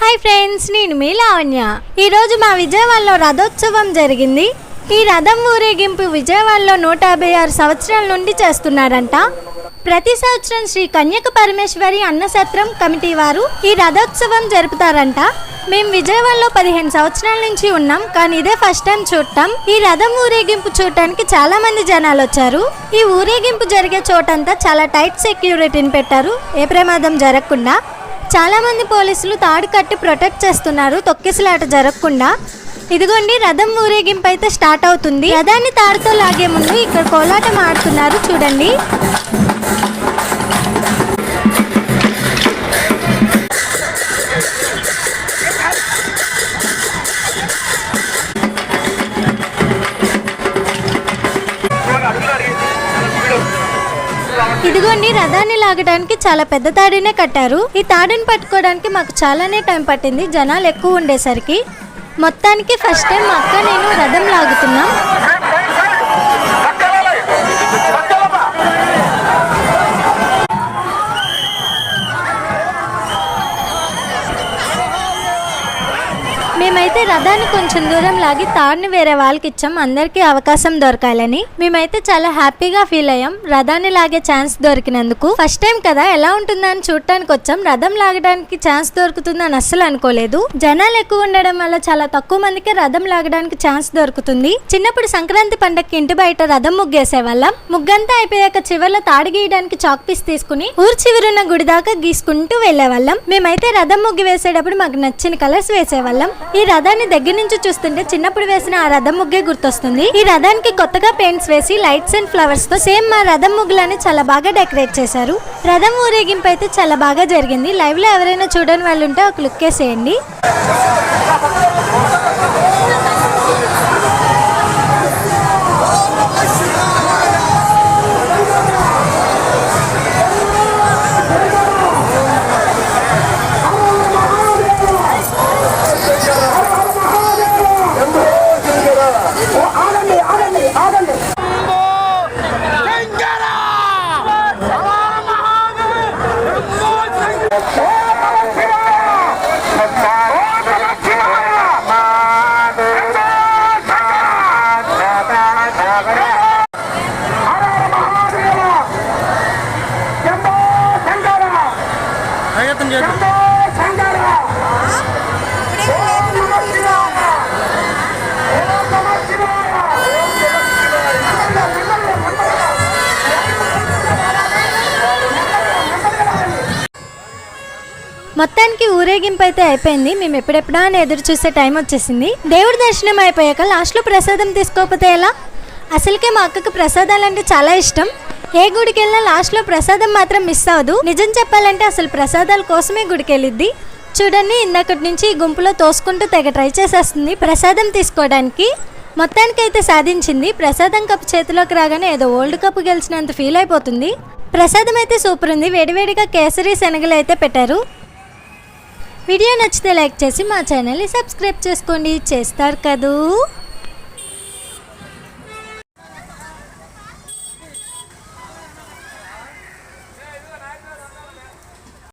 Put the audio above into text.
Hi friends, నేను మీ లావణ్య. ఈరోజు మా విజయవాడలో రథోత్సవం జరిగింది. ఈ రథం ఊరేగింపు విజయవాడలో 156 సంవత్సరాల నుండి చేస్తున్నారంట. ప్రతి సంవత్సరం శ్రీ కన్యక పరమేశ్వరి అన్నసత్రం కమిటీ వారు ఈ రథోత్సవం జరుపుతారంట. మేము విజయవాడలో 15 సంవత్సరాల నుంచి ఉన్నాం, కానీ ఇదే ఫస్ట్ టైం చూడటం. ఈ రథం ఊరేగింపు చూడటానికి చాలా మంది జనాలు వచ్చారు. ఈ ఊరేగింపు జరిగే చోటంతా చాలా టైట్ సెక్యూరిటీని పెట్టారు, ఏ ప్రమాదం జరగకుండా. చాలా మంది పోలీసులు తాడు కట్టి ప్రొటెక్ట్ చేస్తున్నారు, తొక్కిసలాట జరగకుండా. ఇదిగోండి, రథం ఊరేగింపు అయితే స్టార్ట్ అవుతుంది. రథాన్ని తాడుతో లాగే ముందు ఇక్కడ కోలాటం ఆడుతున్నారు, చూడండి. ఇదిగోండి, రథాన్ని లాగడానికి చాలా పెద్ద తాడినే కట్టారు. ఈ తాడిని పట్టుకోవడానికి మాకు చాలానే టైం పట్టింది, జనాలు ఎక్కువ ఉండేసరికి. మొత్తానికి ఫస్ట్ టైం మా అక్క నేను రథం లాగుతున్నాం. మేమైతే రథాన్ని కొంచెం దూరం లాగి తాడుని వేరే వాళ్ళకి ఇచ్చాం, అందరికీ అవకాశం దొరకాలని. మేమైతే చాలా హ్యాపీగా ఫీల్ అయ్యాం రథాన్ని లాగే ఛాన్స్ దొరికినందుకు. ఫస్ట్ టైం కదా, ఎలా ఉంటుందని చూడటానికి వచ్చాం. రథం లాగడానికి ఛాన్స్ దొరుకుతుందని అస్సలు అనుకోలేదు. జనాలు ఎక్కువ ఉండడం వల్ల చాలా తక్కువ మందికి రథం లాగడానికి ఛాన్స్ దొరుకుతుంది. చిన్నప్పుడు సంక్రాంతి పండగకి ఇంటి బయట రథం ముగ్గేసేవాళ్ళం. ముగ్గంతా అయిపోయాక చివర్లో తాడు గీయడానికి చాక్ పీస్ తీసుకుని ఊరు చివరున్న గుడి దాకా గీసుకుంటూ వెళ్లేవాళ్ళం. మేమైతే రథం ముగ్గు వేసేటప్పుడు మాకు నచ్చిన కలర్స్ వేసేవాళ్ళం. ఈ రథాన్ని దగ్గర నుంచి చూస్తుంటే చిన్నప్పుడు వేసిన ఆ రథం ముగ్గే గుర్తొస్తుంది. ఈ రథానికి కొత్తగా పెయింట్స్ వేసి లైట్స్ అండ్ ఫ్లవర్స్ తో సేమ్ మా రథం ముగ్గులని చాలా బాగా డెకరేట్ చేశారు. రథం ఊరేగింపు అయితే చాలా బాగా జరిగింది. లైవ్ లో ఎవరైనా చూడని వాళ్ళు ఉంటే ఒక లుక్ వేసేయండి. మొత్తానికి ఊరేగింపు అయితే అయిపోయింది. మేము ఎప్పుడెప్పుడా అని ఎదురు చూసే టైం వచ్చేసింది. దేవుడి దర్శనం అయిపోయాక లాస్ట్లో ప్రసాదం తీసుకోకపోతే ఎలా? అసలుకే మా అక్కకు ప్రసాదాలంటే చాలా ఇష్టం. ఏ గుడికి వెళ్ళినా లాస్ట్లో ప్రసాదం మాత్రం మిస్ అవ్వదు. నిజం చెప్పాలంటే అసలు ప్రసాదాల కోసమే గుడికి వెళ్ళిద్ది. చూడండి, ఇందాకటి నుంచి ఈ గుంపులో తోసుకుంటూ తెగ ట్రై చేసేస్తుంది ప్రసాదం తీసుకోవడానికి. మొత్తానికైతే సాధించింది. ప్రసాదం కప్పు చేతిలోకి రాగానే ఏదో వరల్డ్ కప్ గెలిచినంత ఫీల్ అయిపోతుంది. ప్రసాదం అయితే సూపర్ ఉంది. వేడివేడిగా కేసరి శనగలు అయితే పెట్టారు. వీడియో నచ్చితే లైక్ చేసి మా ఛానల్ని సబ్స్క్రైబ్ చేసుకోండి. చేస్తారు కదూ.